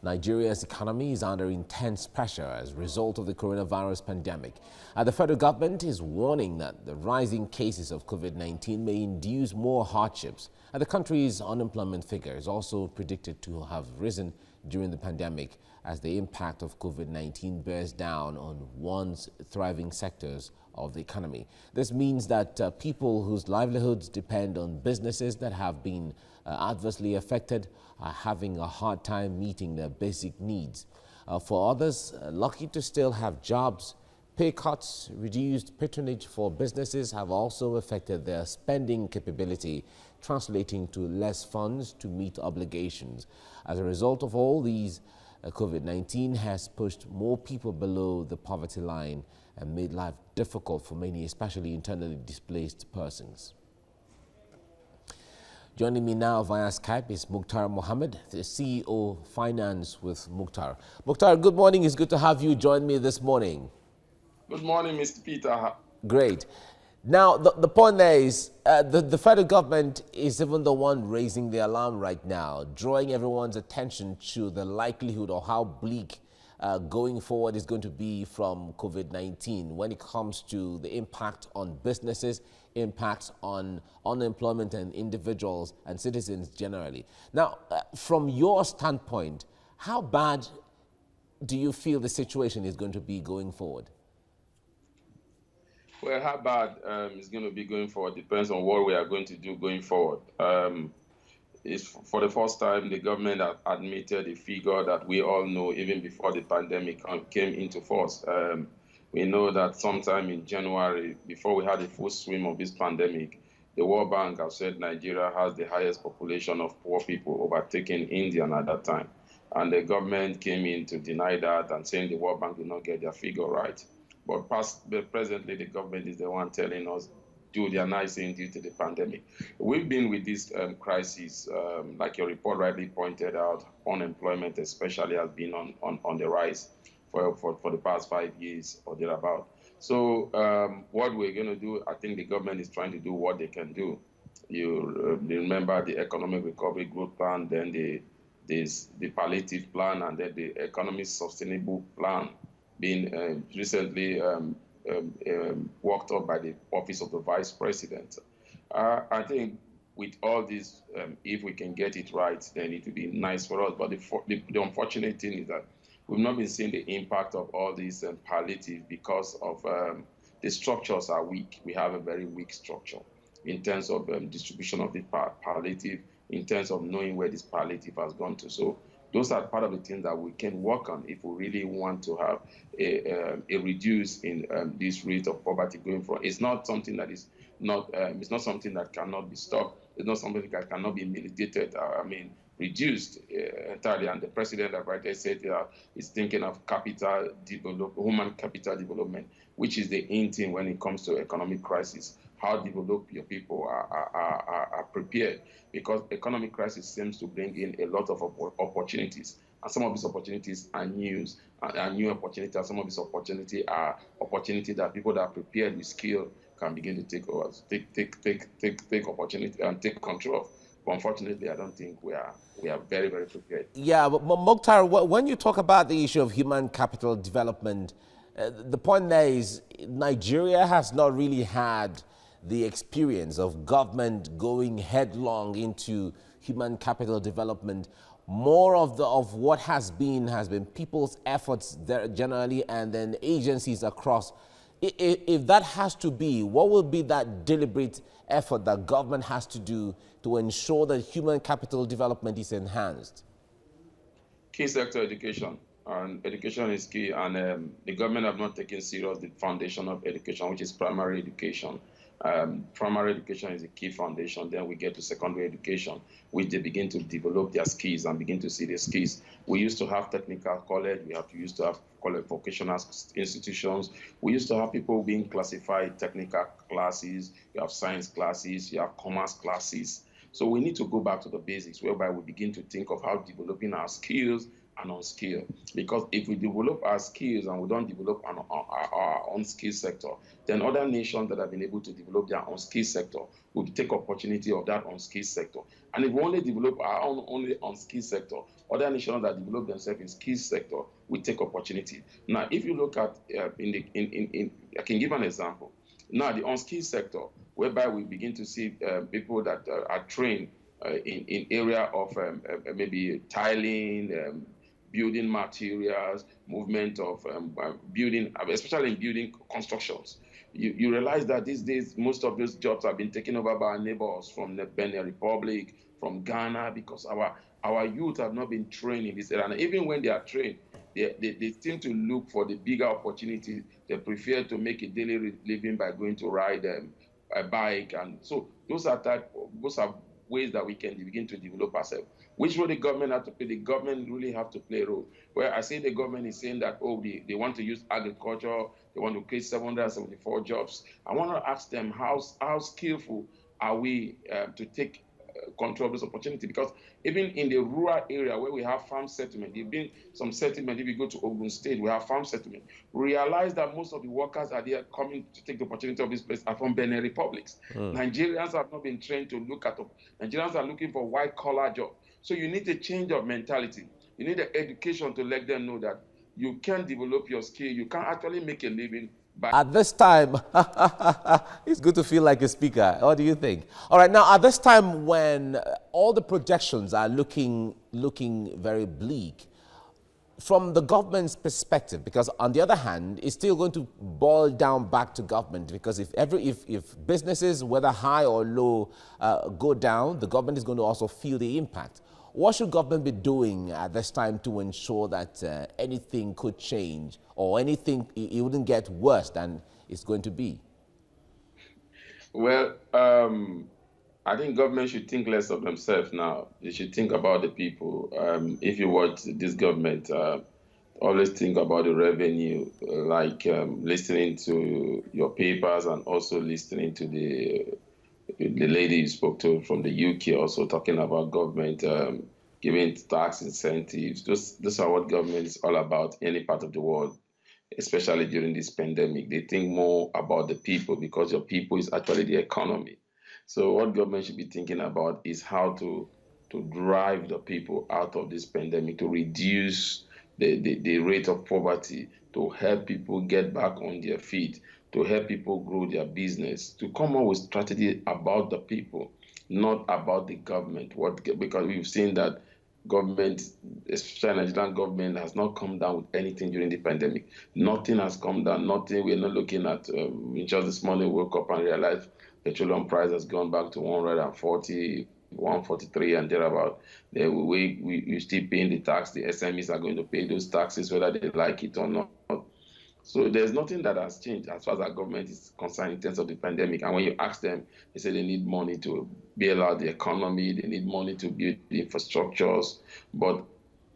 Nigeria's economy is under intense pressure as a result of the coronavirus pandemic. The federal government is warning that the rising cases of COVID-19 may induce more hardships. The country's unemployment figure is also predicted to have risen during the pandemic as the impact of COVID-19 bears down on once thriving sectors of the economy. This means that people whose livelihoods depend on businesses that have been adversely affected are having a hard time meeting their basic needs. For others, lucky to still have jobs, pay cuts, reduced patronage for businesses have also affected their spending capability, translating to less funds to meet obligations. As a result of all these, COVID-19 has pushed more people below the poverty line and made life difficult for many, especially internally displaced persons. Joining me now via Skype is Mukhtar Muhammed, the CEO Finance with Mukhtar. Mukhtar, good morning. It's good to have you join me this morning. Good morning, Mr. Peter. Great. Now, the point there is the federal government is even the one raising the alarm right now, drawing everyone's attention to the likelihood or how bleak going forward is going to be from COVID-19 when it comes to the impact on businesses, impacts on unemployment and individuals and citizens generally. Now, from your standpoint, how bad do you feel the situation is going to be going forward? Well, how bad it's going to be going forward depends on what we are going to do going forward. It's for the first time the government has admitted a figure that we all know even before the pandemic came into force. We know that sometime in January, before we had a full swing of this pandemic, the World Bank has said Nigeria has the highest population of poor people, overtaking India at that time. And the government came in to deny that and saying the World Bank did not get their figure right. But presently, the government is the one telling us do their nice thing due to the pandemic. We've been with this crisis, like your report rightly pointed out, unemployment especially has been on the rise for the past 5 years or thereabout. So what we're going to do, I think the government is trying to do what they can do. You remember the Economic Recovery Growth Plan, then the palliative plan, and then the Economic Sustainable Plan being recently worked up by the Office of the Vice President. I think with all this, if we can get it right, then it will be nice for us. But the unfortunate thing is that we've not been seeing the impact of all these palliative because of the structures are weak. We have a very weak structure in terms of distribution of the palliative, in terms of knowing where this palliative has gone to. So those are part of the things that we can work on if we really want to have a reduce in this rate of poverty going forward. It's not something that is not. It's not something that cannot be stopped. It's not something that cannot be mitigated. Reduced entirely. And the president, like rightly said, is thinking of human capital development, which is the in thing when it comes to economic crisis. How develop your people are prepared, because economic crisis seems to bring in a lot of opportunities, and some of these opportunities are new opportunities, and some of these opportunities are opportunities that people that are prepared with skill can begin to take opportunity and take control of. But unfortunately, I don't think we are very, very prepared. Yeah, but Mukhtar, when you talk about the issue of human capital development, the point there is Nigeria has not really had the experience of government going headlong into human capital development. More of what has been people's efforts there generally, and then agencies across. If that has to be, what will be that deliberate effort that government has to do to ensure that human capital development is enhanced? Key sector education. And education is key, and the government have not taken serious the foundation of education, which is primary education. Primary education is a key foundation. Then we get to secondary education, which they begin to develop their skills and begin to see their skills. We used to have technical college. Used to have college vocational institutions. We used to have people being classified technical classes. You have science classes. You have commerce classes. So we need to go back to the basics, whereby we begin to think of how developing our skills and unskilled. Because if we develop our skills and we don't develop our own skill sector, then other nations that have been able to develop their own skill sector will take opportunity of that unskilled sector. And if we only develop our own only unskilled sector, Other nations that develop themselves in skills sector will take opportunity. Now, if you look at I can give an example. Now, the unskilled sector, whereby we begin to see people that are trained in area of maybe tiling, building materials, movement of building, especially in building constructions. You realize that these days most of those jobs have been taken over by our neighbors from the Benin Republic, from Ghana, because our youth have not been trained in this area. And even when they are trained, they seem to look for the bigger opportunity. They prefer to make a daily living by going to ride a bike. And so those are ways that we can begin to develop ourselves. Which role the government have to play? The government really have to play a role. Where I say the government is saying that, oh, they want to use agriculture, they want to create 774 jobs. I want to ask them, how skillful are we to take control of this opportunity? Because even in the rural area where we have farm settlement, there have been some settlement. If you go to Ogun State, we have farm settlement. Realize that most of the workers are there coming to take the opportunity of this place are from Benin Republics. Nigerians have not been trained to look at Nigerians are looking for white collar jobs. So you need a change of mentality. You need the education to let them know that you can develop your skill. You can actually make a living. At this time, it's good to feel like a speaker. What do you think? All right, now at this time when all the projections are looking very bleak, from the government's perspective, because on the other hand, it's still going to boil down back to government, because if businesses, whether high or low, go down, the government is going to also feel the impact. What should government be doing at this time to ensure that anything could change, or anything, it wouldn't get worse than it's going to be? Well, I think government should think less of themselves now. They should think about the people. If you watch this government, always think about the revenue, like listening to your papers and also listening to the lady you spoke to from the UK, also talking about government giving tax incentives. Those are what government is all about in any part of the world, especially during this pandemic. They think more about the people, because your people is actually the economy. So what government should be thinking about is how to drive the people out of this pandemic, to reduce the rate of poverty, to help people get back on their feet, to help people grow their business, to come up with strategy about the people, not about the government. Because we've seen that government, especially Nigerian government, has not come down with anything during the pandemic. Nothing has come down. Nothing. We're not looking at. We just this morning woke up and realized petroleum price has gone back to 140, 143 and thereabout. We still paying the tax. The SMEs are going to pay those taxes whether they like it or not. So there's nothing that has changed as far as our government is concerned in terms of the pandemic. And when you ask them, they say they need money to bail out the economy, they need money to build the infrastructures. But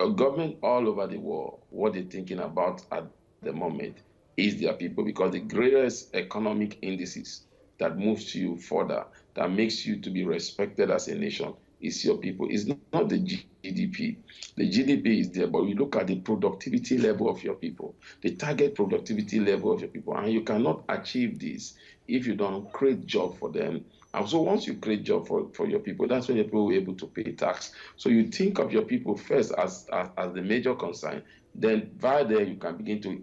a government all over the world, what they're thinking about at the moment is their people, because the greatest economic indices that moves you further, that makes you to be respected as a nation, is your people. It's not the GDP. The GDP is there, but you look at the productivity level of your people, the target productivity level of your people, and you cannot achieve this if you don't create job for them. And so once you create job for your people, that's when your people will be able to pay tax. So you think of your people first as the major concern, then via there you can begin to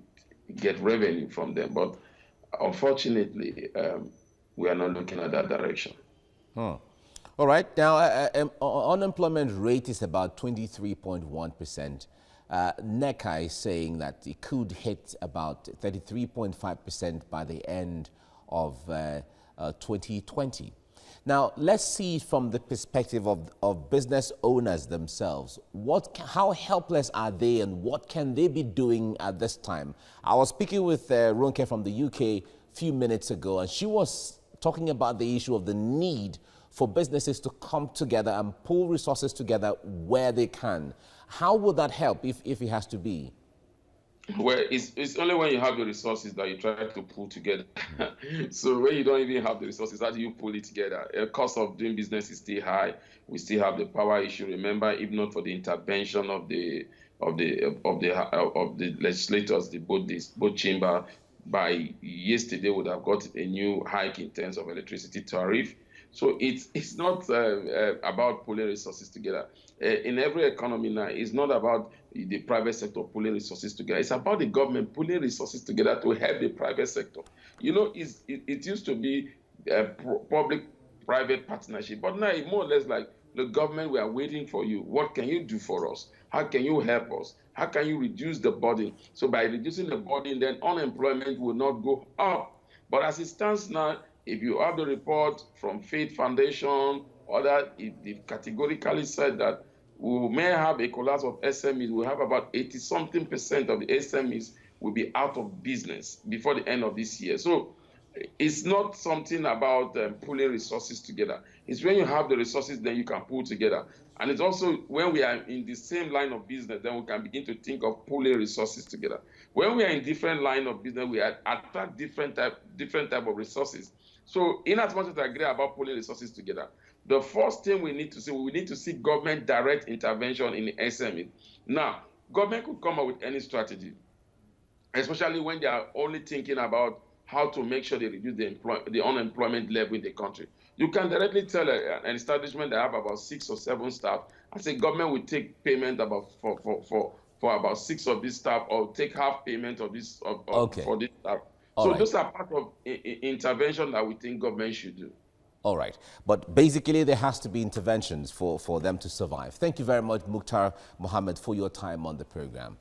get revenue from them. But unfortunately, we are not looking at that direction. All right. Now, unemployment rate is about 23.1%. NECA is saying that it could hit about 33.5% by the end of 2020. Now, let's see from the perspective of business owners themselves. How helpless are they, and what can they be doing at this time? I was speaking with Ronke from the UK a few minutes ago, and she was talking about the issue of the need for businesses to come together and pull resources together where they can. How would that help if it has to be? Well, it's only when you have the resources that you try to pull together. So when you don't even have the resources, how do you pull it together? The cost of doing business is still high. We still have the power issue. Remember, if not for the intervention of the legislators, both chamber, by yesterday would have got a new hike in terms of electricity tariff. So it's not about pulling resources together. In every economy now, it's not about the private sector pulling resources together. It's about the government pulling resources together to help the private sector. You know, it used to be public-private partnership, but now it's more or less like the government, we are waiting for you. What can you do for us? How can you help us? How can you reduce the burden? So by reducing the burden, then unemployment will not go up. But as it stands now, if you have the report from Faith Foundation or that, they've categorically said that we may have a collapse of SMEs. We have about 80-something% of the SMEs will be out of business before the end of this year. So it's not something about pulling resources together. It's when you have the resources, then you can pull together. And it's also when we are in the same line of business, then we can begin to think of pulling resources together. When we are in different line of business, we attract different type of resources. So in as much as I agree about pulling resources together, the first thing we need to see government direct intervention in the SME. Now, government could come up with any strategy, especially when they are only thinking about how to make sure they reduce the unemployment level in the country. You can directly tell an establishment that have about 6 or 7 staff, and say government will take payment about for about 6 of these staff, or take half payment of this Okay. for this staff. All So right. those are part of intervention that we think government should do. All right. But basically, there has to be interventions for them to survive. Thank you very much, Mukhtar Muhammed, for your time on the program.